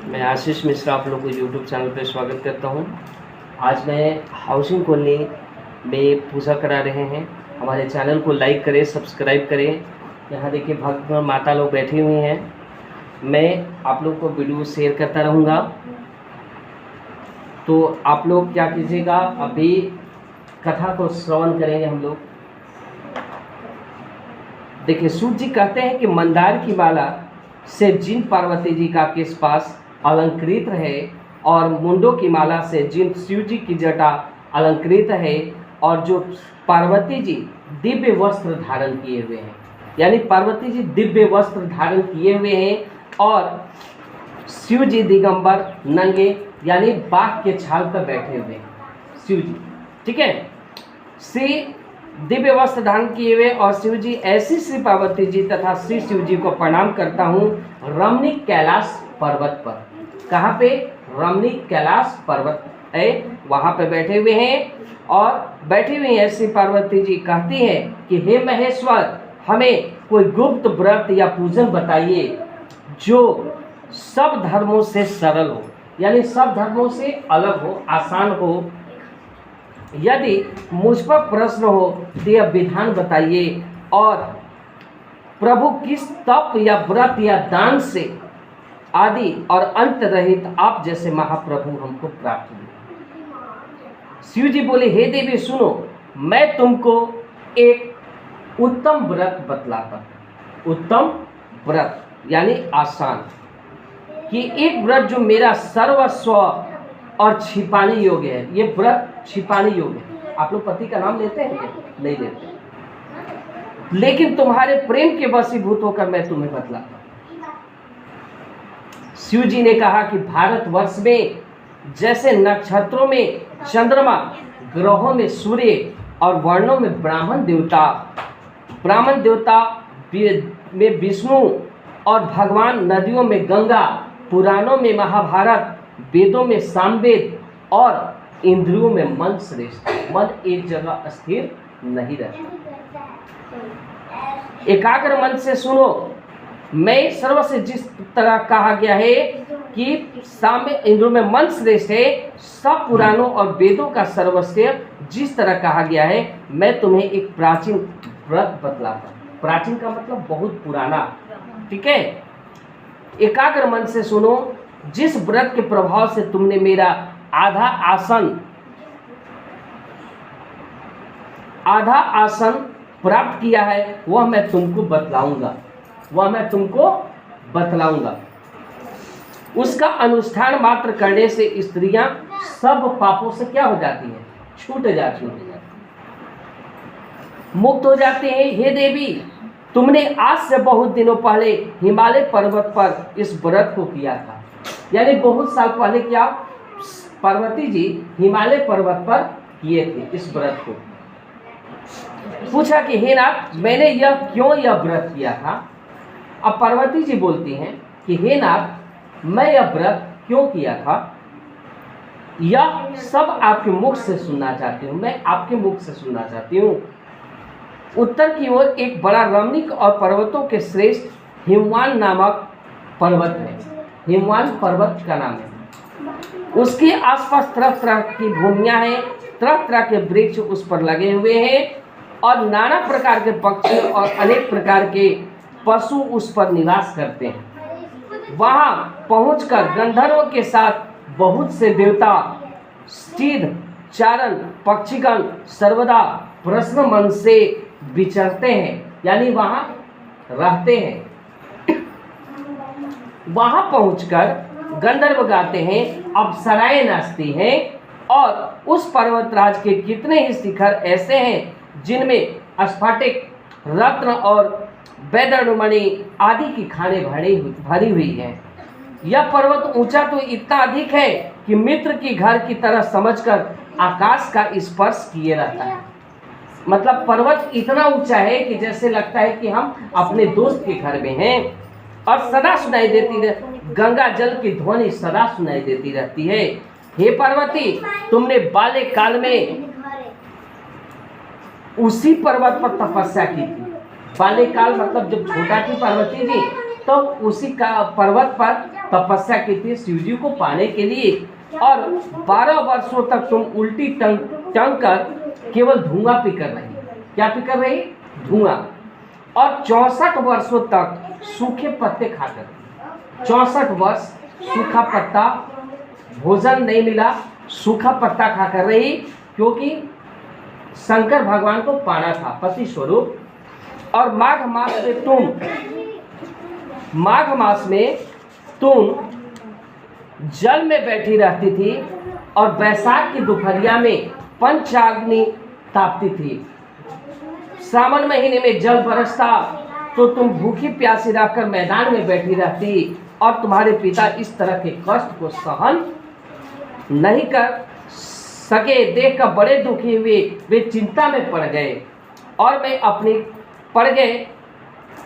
मैं आशीष मिश्रा आप लोग को यूट्यूब चैनल पर स्वागत करता हूं। आज मैं हाउसिंग कॉलोनी में पूजा करा रहे हैं। हमारे चैनल को लाइक करें, सब्सक्राइब करें। यहाँ देखिए भक्त माता लोग बैठी हुई हैं। मैं आप लोग को वीडियो शेयर करता रहूँगा, तो आप लोग क्या कीजिएगा, अभी कथा को श्रवण करेंगे हम लोग। देखिए सूर्य जी कहते हैं कि मंदार की माला से जिन पार्वती जी का केश पास अलंकृत है और मुंडों की माला से जिन शिव जी की जटा अलंकृत है, और जो पार्वती जी दिव्य वस्त्र धारण किए हुए हैं, यानी पार्वती जी दिव्य वस्त्र धारण किए हुए हैं और शिव जी दिगंबर नंगे यानी बाघ के छाल पर बैठे हुए हैं शिव जी। ठीक है, श्री दिव्य वस्त्र धारण किए हुए और शिव जी, ऐसी श्री पार्वती जी तथा श्री शिव जी को प्रणाम करता हूँ रमणीक कैलाश पर्वत पर। कहाँ पे? रमणीक कैलाश पर्वत है, वहाँ पे बैठे हुए हैं। और बैठी हुई ऐसी पार्वती जी कहती हैं कि हे महेश्वर, हमें कोई गुप्त व्रत या पूजन बताइए जो सब धर्मों से सरल हो, यानी सब धर्मों से अलग हो, आसान हो। यदि मुझ पर प्रश्न हो तो यह विधान बताइए, और प्रभु किस तप या व्रत या दान से आदि और अंत रहित आप जैसे महाप्रभु हमको प्राप्त हुए। शिव जी बोले, हे देवी सुनो, मैं तुमको एक उत्तम व्रत बतलाता हूं। उत्तम व्रत यानी आसान, कि एक व्रत जो मेरा सर्वस्व और छिपाने योग्य है। ये व्रत छिपाने योग्य है। आप लोग पति का नाम लेते हैं क्या? नहीं लेते, लेकिन तुम्हारे प्रेम के वशीभूत होकर मैं तुम्हें बतलाता हूं। शिव जी ने कहा कि भारतवर्ष में जैसे नक्षत्रों में चंद्रमा, ग्रहों में सूर्य और वर्णों में ब्राह्मण देवता में विष्णु और भगवान, नदियों में गंगा, पुराणों में महाभारत, वेदों में सामवेद और इंद्रियों में मन श्रेष्ठ। मन एक जगह स्थिर नहीं रहता। एकाग्र मन से सुनो, मैं सर्व से जिस तरह कहा गया है कि साम्य इंद्रियों में मन श्रेष्ठ है, सब पुराणों और वेदों का सर्वश्रेष्ठ जिस तरह कहा गया है, मैं तुम्हें एक प्राचीन व्रत बतलाता हूं। प्राचीन का मतलब बहुत पुराना। ठीक है, एकाग्र मन से सुनो, जिस व्रत के प्रभाव से तुमने मेरा आधा आसन प्राप्त किया है, वह मैं तुमको बतलाऊंगा। उसका अनुष्ठान मात्र करने से स्त्रियां सब पापों से क्या हो जाती हैं? छूट जाती हैं, मुक्त हो जाते हैं। हे देवी, तुमने आज से बहुत दिनों पहले हिमालय पर्वत पर इस व्रत को किया था। यानी बहुत साल पहले क्या पार्वती जी हिमालय पर्वत पर किए थे इस व्रत को। पूछा कि हे नाथ, मैंने यह व्रत किया था। अब पार्वती जी बोलती हैं कि हे नाथ, मैं यह व्रत क्यों किया था, यह सब आपके मुख से सुनना चाहती हूँ। मैं आपके मुख से सुनना चाहती हूँ। उत्तर की ओर एक बड़ा रमणीक और पर्वतों के श्रेष्ठ हिमवान नामक पर्वत है। हिमवान पर्वत का नाम है। उसके आसपास तरह तरह की भूमियां हैं, तरह तरह के वृक्ष उस पर लगे हुए हैं और नाना प्रकार के पक्षी और अनेक प्रकार के पशु उस पर निवास करते हैं। वहां पहुंचकर गंधर्वों के साथ बहुत से देवता, सिद्ध, चारण, पक्षीगण सर्वदा प्रसन्न मन से विचरते हैं, यानी वहां रहते हैं। वहां पहुंचकर गंधर्व गाते हैं, अप्सराएं नाचती हैं, और उस पर्वतराज के कितने ही शिखर ऐसे हैं जिनमें स्फटिक, रत्न और वैदर्णमणि आदि की खानें भरी हुई हैं। यह पर्वत ऊंचा तो इतना अधिक है कि मित्र की घर की तरह समझकर आकाश का स्पर्श किए रहता है। मतलब पर्वत इतना ऊंचा है कि जैसे लगता है कि हम अपने दोस्त के घर में हैं, और सदा सुनाई देती गंगा जल की ध्वनि सदा सुनाई देती रहती है। हे पार्वती, तुमने बाल्यकाल में उसी पर्वत पर तपस्या की थी। बाल्यकाल मतलब जब छोटा थी पार्वती जी, तो उसी का पर्वत पर तपस्या की थी शिव जी को पाने के लिए। और 12 वर्षों तक तुम उल्टी टंग कर केवल धुआं पी कर रही। क्या पी कर रही? धुआं। और 64 वर्षों तक सूखे पत्ते खाकर, 64 वर्ष सूखा पत्ता, भोजन नहीं मिला, सूखा पत्ता खाकर रही, क्योंकि शंकर भगवान को पाना था पति स्वरूप। और माघ मास में तुम जल में बैठी रहती थी और बैसाख की दोपहरिया में पंचाग्नि तापती थी। सावन महीने में जल बरसता तो तुम भूखी प्यासी रहकर मैदान में बैठी रहती, और तुम्हारे पिता इस तरह के कष्ट को सहन नहीं कर सके। देख कर बड़े दुखी हुए, वे चिंता में पड़ गए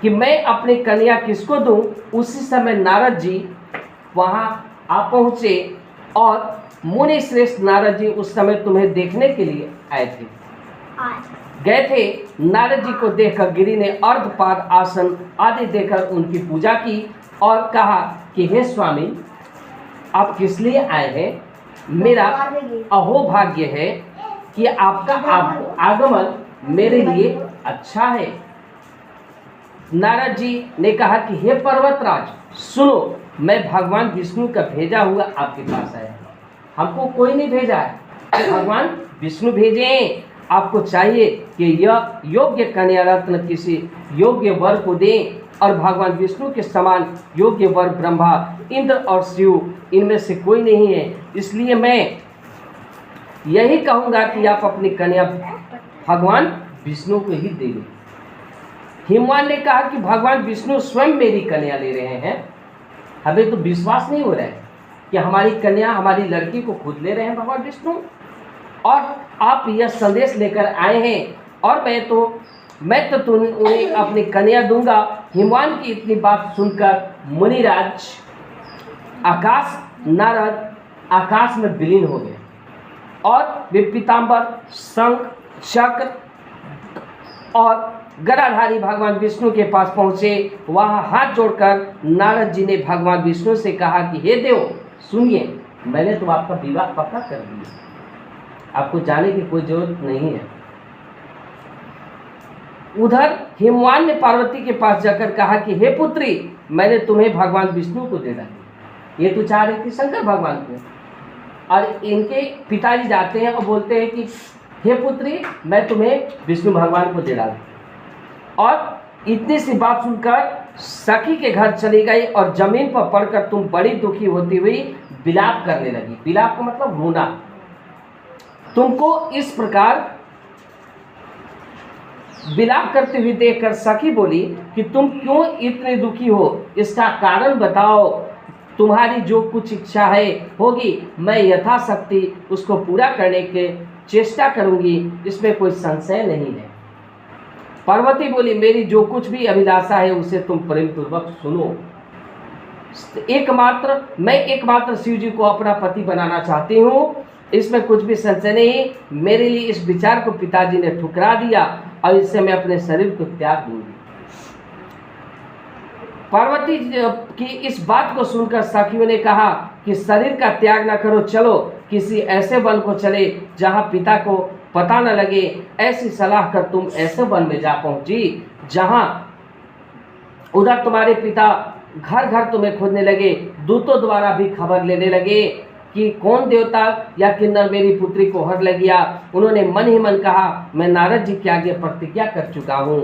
कि मैं अपनी कन्या किसको दूं। उसी समय नारद जी वहां आ पहुंचे, और मुनि श्रेष्ठ नारद जी उस समय तुम्हें देखने के लिए गए थे। नारद जी को देखकर गिरि ने अर्धपाद आसन आदि देकर उनकी पूजा की और कहा कि हे स्वामी, आप किस लिए आए हैं? मेरा अहोभाग्य है कि आपका आगमन मेरे लिए अच्छा है। नारद जी ने कहा कि हे पर्वतराज, सुनो, मैं भगवान विष्णु का भेजा हुआ आपके पास आया। हमको कोई नहीं भेजा है, भगवान विष्णु भेजे हैं। आपको चाहिए कि यह योग्य कन्या रत्न किसी योग्य वर को दें, और भगवान विष्णु के समान योग्य वर ब्रह्मा, इंद्र और शिव, इनमें से कोई नहीं है। इसलिए मैं यही कहूँगा कि आप अपनी कन्या भगवान विष्णु को ही दे दें। हिमवान ने कहा कि भगवान विष्णु स्वयं मेरी कन्या ले रहे हैं। हमें तो विश्वास नहीं हो रहा है कि हमारी कन्या, हमारी लड़की को खुद ले रहे हैं भगवान विष्णु, और आप यह संदेश लेकर आए हैं, और मैं तो उन्हें अपनी कन्या दूंगा। हिमवान की इतनी बात सुनकर मुनिराज नारद आकाश में विलीन हो गए, और वे पीताम्बर, शंख, चक्र और गदाधारी भगवान विष्णु के पास पहुँचे। वहाँ हाथ जोड़कर नारद जी ने भगवान विष्णु से कहा कि हे देव, सुनिए, मैंने तो आपका विवाह पक्का कर दिया, आपको जाने की कोई जरूरत नहीं है। उधर हिमवान ने पार्वती के पास जाकर कहा कि हे पुत्री, मैंने तुम्हें भगवान विष्णु को दे डाला। ये तो चाह रही थी शंकर भगवान को, और इनके पिताजी जाते हैं और बोलते हैं कि हे पुत्री, मैं तुम्हें विष्णु भगवान को दे डाला। और इतनी सी बात सुनकर सखी के घर चली गई, और जमीन पर पड़कर तुम बड़ी दुखी होती हुई विलाप करने लगी। विलाप का मतलब रोना। तुमको इस प्रकार विलाप करते हुए देखकर सखी बोली कि तुम क्यों इतने दुखी हो, इसका कारण बताओ। तुम्हारी जो कुछ इच्छा है होगी, मैं यथाशक्ति उसको पूरा करने के चेष्टा करूंगी, इसमें कोई संशय नहीं है। पार्वती बोली, मेरी जो कुछ भी अभिलाषा है उसे तुम प्रेम पूर्वक सुनो। मैं एकमात्र शिव जी को अपना पति बनाना चाहती हूँ, इसमें कुछ भी संशय नहीं। मेरे लिए इस विचार को पिताजी ने ठुकरा दिया, और इससे मैं अपने शरीर को त्याग दूंगी। पार्वती की इस बात को सुनकर सखियों ने कहा कि शरीर का त्याग न करो, चलो किसी ऐसे वन को चले जहाँ पिता को पता न लगे। ऐसी सलाह कर तुम ऐसे वन में जा पहुंची जहाँ उधर तुम्हारे पिता घर घर तुम्हें खोजने लगे, दूतों द्वारा भी खबर लेने लगे कि कौन देवता या किन्नर मेरी पुत्री को हर ले गया। उन्होंने मन ही मन कहा, मैं नारद जी के आगे प्रतिज्ञा कर चुका हूँ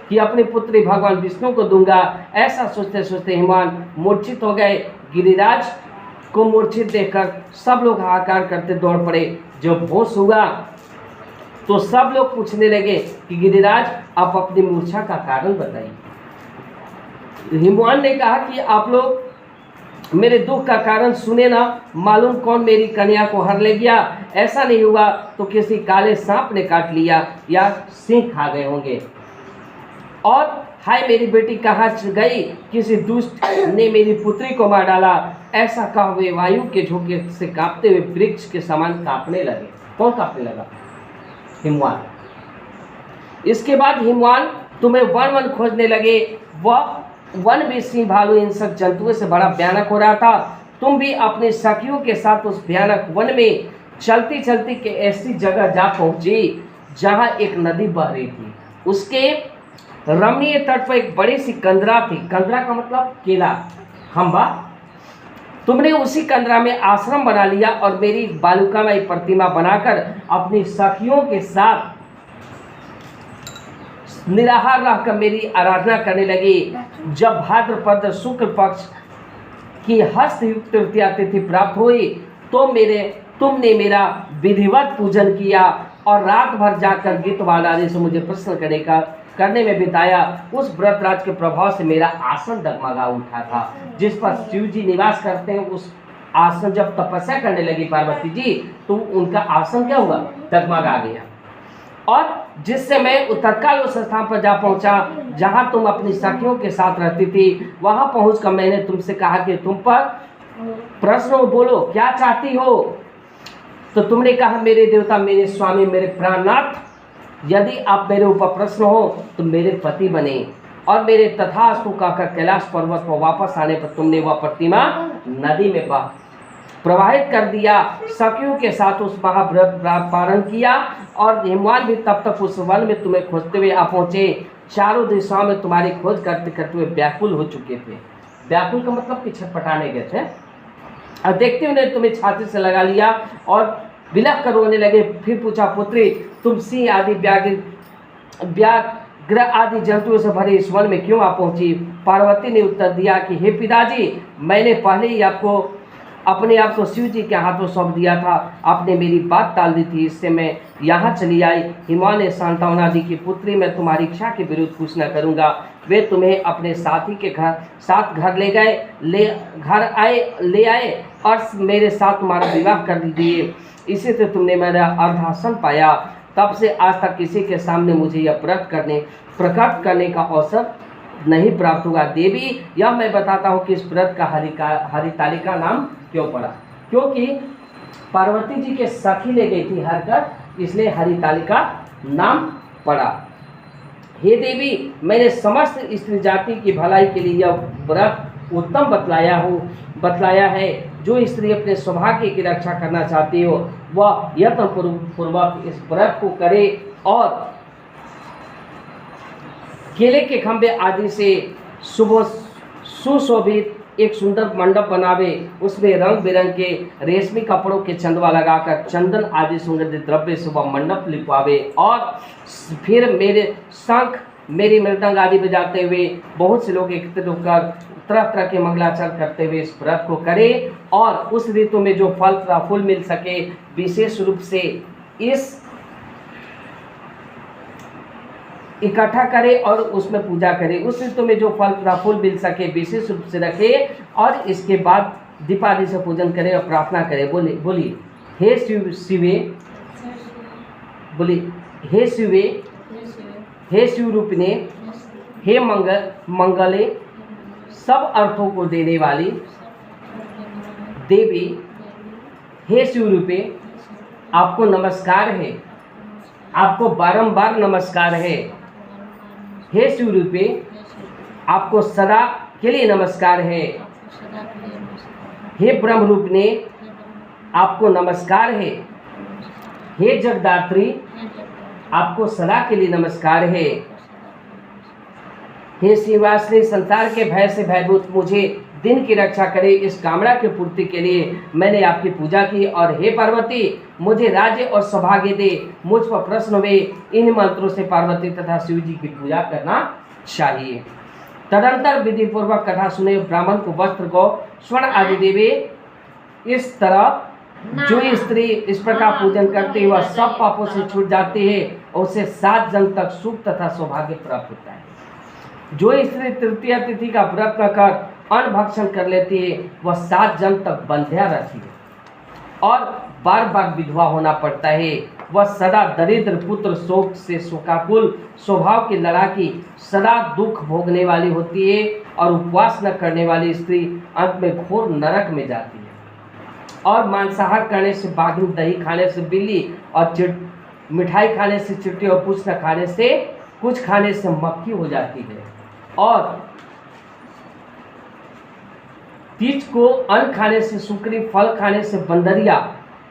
कि अपनी पुत्री भगवान विष्णु को दूंगा। ऐसा सोचते सोचते हिमवान मूर्छित हो गए। गिरिराज को मूर्छित देखकर सब लोग हाहाकार करते दौड़ पड़े। जब होश हुआ तो सब लोग पूछने लगे कि गिरिराज, आप अपनी मूर्छा का कारण बताइए। हिमवान ने कहा कि आप लोग मेरे दुख का कारण सुने ना, मालूम कौन मेरी कन्या को हर ले गया। ऐसा नहीं हुआ तो किसी काले सांप ने काट लिया या सिंह खा गए होंगे। और हाय मेरी बेटी कहाँ गई, किसी दुष्ट ने मेरी पुत्री को मार डाला। ऐसा कहा हुए वायु के झोंके से कांपते हुए वृक्ष के समान कांपने लगे। कौन कांपने लगा? हिमवान। इसके बाद हिमवान तुम्हें वन वन खोजने लगे। वह वन भी सिंह भालू इन सब जंतुओं से बड़ा भयानक हो रहा था। तुम भी अपने सखियों के साथ उस भयानक वन में चलती चलती के ऐसी जगह जा पहुंची जहां एक नदी बह रही थी। उसके रमणीय तट पर एक बड़ी सी कंदरा थी। कंदरा का मतलब केला, खंबा। तुमने उसी कंदरा में आश्रम बना लिया और मेरी बालुकामयी प्रतिमा बनाकर अपनी सखियों के साथ निराहार रहकर मेरी आराधना करने लगी। जब भाद्रपद शुक्ल पक्ष की हस्तयुक्त तृतीया तिथि प्राप्त हुई तो तुमने मेरा विधिवत पूजन किया और रात भर जाकर गीत वादन से मुझे प्रसन्न करने में बिताया। उस व्रतराज के प्रभाव से मेरा आसन डगमगा उठा था, जिस पर शिव जी निवास करते हैं। उस आसन जब तपस्या करने लगी पार्वती जी तो उनका आसन क्या हुआ, डगमगा गया। और जिससे मैं तत्काल उस स्थान पर जा पहुंचा जहां तुम अपनी सखियों के साथ रहती थी। वहां पहुंचकर मैंने तुमसे कहा कि तुम पर प्रश्न बोलो, क्या चाहती हो। तो तुमने कहा, मेरे देवता, मेरे स्वामी, मेरे प्राणनाथ, यदि आप मेरे ऊपर प्रश्न हो तो मेरे पति बने। और मेरे तथास्तु कहकर कैलाश पर्वत पर वापस आने पर तुमने वह प्रतिमा नदी में प्रवाहित कर दिया। सखियों के साथ उस महाव्रत पारण किया और हिमवान भी तब तक उस वन में तुम्हें खोजते हुए आ पहुंचे। चारों दिशाओं में तुम्हारी खोज करते करते हुए व्याकुल हो चुके थे। व्याकुल का मतलब कि छटपटाने गए थे। और देखते हुए तुम्हें छाती से लगा लिया और विलख कर रोने लगे। फिर पूछा, पुत्री, तुम सिंह आदि व्याघ्र आदि जंतुओं से भरे इस वन में क्यों आ पहुंची। पार्वती ने उत्तर दिया कि हे पिताजी, मैंने पहले ही अपने आप को शिव जी के हाथों सौंप दिया था। आपने मेरी बात टाल दी थी, इससे मैं यहाँ चली आई। हिमवान ने सांत्वना दी कि पुत्री, मैं तुम्हारी इच्छा के विरुद्ध कुछ न करूँगा। वे तुम्हें अपने साथी के साथ घर ले आए और मेरे साथ तुम्हारा विवाह कर दिए। इसी से तुमने मेरा अर्धासन पाया। तब से आज तक किसी के सामने मुझे यह प्रकट करने का अवसर नहीं प्राप्त हुआ। देवी, यह मैं बताता हूँ कि इस व्रत का हरितालिका नाम क्यों पड़ा, क्योंकि पार्वती जी के सखी ले गई थी हर कर, इसलिए हरितालिका नाम पड़ा। हे देवी, मैंने समस्त स्त्री जाति की भलाई के लिए यह व्रत उत्तम बतलाया है। जो स्त्री अपने सौभाग्य की रक्षा करना चाहती हो वह यत्न पूर्वक इस व्रत को करे और केले के खंभे आदि से सुशोभित एक सुंदर मंडप बनावे। उसमें रंग बिरंग के रेशमी कपड़ों के चंदवा लगाकर चंदन आदि सुगंधित द्रव्य से वह मंडप लिपवावे और फिर मेरे शंख, मेरी मृदंग आदि बजाते हुए बहुत से लोग एकत्रित होकर तरह तरह के मंगलाचरण करते हुए इस व्रत को करे और उस ऋतु में जो फल फूल मिल सके विशेष रूप से इस इकट्ठा करे और उसमें पूजा करे। उस ऋतु में जो फल फूल मिल सके विशेष रूप से रखे और इसके बाद दीपावली से पूजन करे और प्रार्थना करे। बोलिए, हे शिवे, बोलिए, हे शिवे, हे शिव रूपिणे, हे मंगले, सब अर्थों को देने वाली देवी, हे शिव रूपे, आपको नमस्कार है, आपको बारंबार नमस्कार है। हे शिव रूपे, आपको सदा के लिए नमस्कार है। हे ब्रह्म रूप ने, आपको नमस्कार है। हे जगदात्री, आपको सदा के लिए नमस्कार है। हे शिवाश्री, संसार के भय से भयभूत मुझे दिन की रक्षा करे, इस कामना की पूर्ति के लिए मैंने आपकी पूजा की। और हे पार्वती, मुझे राज्य और सौभाग्य दे। मुझ पर प्रश्न हुए, इन मंत्रों से पार्वती तथा शिव जी की पूजा करना चाहिए। तदंतर विधि पूर्वक कथा सुने ब्राह्मण को वस्त्र को स्वर्ण आदि देवे। इस तरह जो स्त्री इस प्रकार पूजन करती है वह सब पापों से छूट जाती है और उसे 7 जन्म तक सुख तथा सौभाग्य प्राप्त होता है। जो स्त्री तृतीया तिथि का व्रत न कर अन्न भक्षण कर लेती है वह 7 जन्म तक बंध्या रहती है और बार बार विधवा होना पड़ता है। वह सदा दरिद्र पुत्र शोक से शोकाकुल स्वभाव की लड़ाकी, सदा दुख भोगने वाली होती है और उपवास न करने वाली स्त्री अंत में घोर नरक में जाती है। और मांसाहार करने से बाघिन, दही खाने से बिल्ली और मिठाई खाने से चिट्ठी और कुछ खाने से मक्खी हो जाती है। और तीज को अन्न खाने से सुकरी, फल खाने से बंदरिया,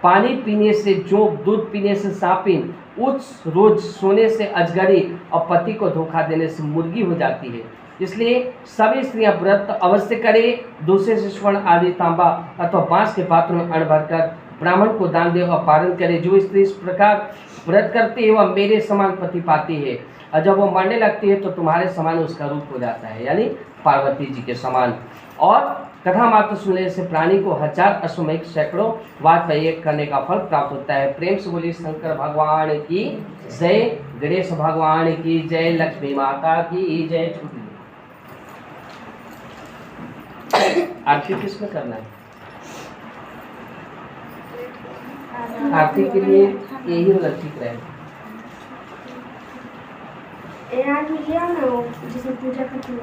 पानी पीने से जोंक, दूध पीने से सांपिन, उस रोज सोने से अजगरी और पति को धोखा देने से मुर्गी हो जाती है। इसलिए सभी स्त्रियां व्रत अवश्य करें। दूसरे से स्वर्ण आदि तांबा अथवा बांस के पात्र में अन्न भरकर ब्राह्मण को दान दे और पारण करे। जो स्त्री इस प्रकार व्रत करती है वह मेरे समान पति पाती है, और जब वो मरने लगती है तो तुम्हारे समान उसका रूप हो जाता है, यानी पार्वती जी के समान। और कथा मात्र सुनने से प्राणी को 1000 अश्वमेध सैकड़ों वाजपेयी करने का फल प्राप्त होता है। प्रेम से बोलिए शंकर भगवान की जय, गणेश भगवान की जय, लक्ष्मी माता की जय। आरती किसमें करना है? आरती के लिए यही वाला ठीक रहेगा। जिसमें पूजा करते हैं।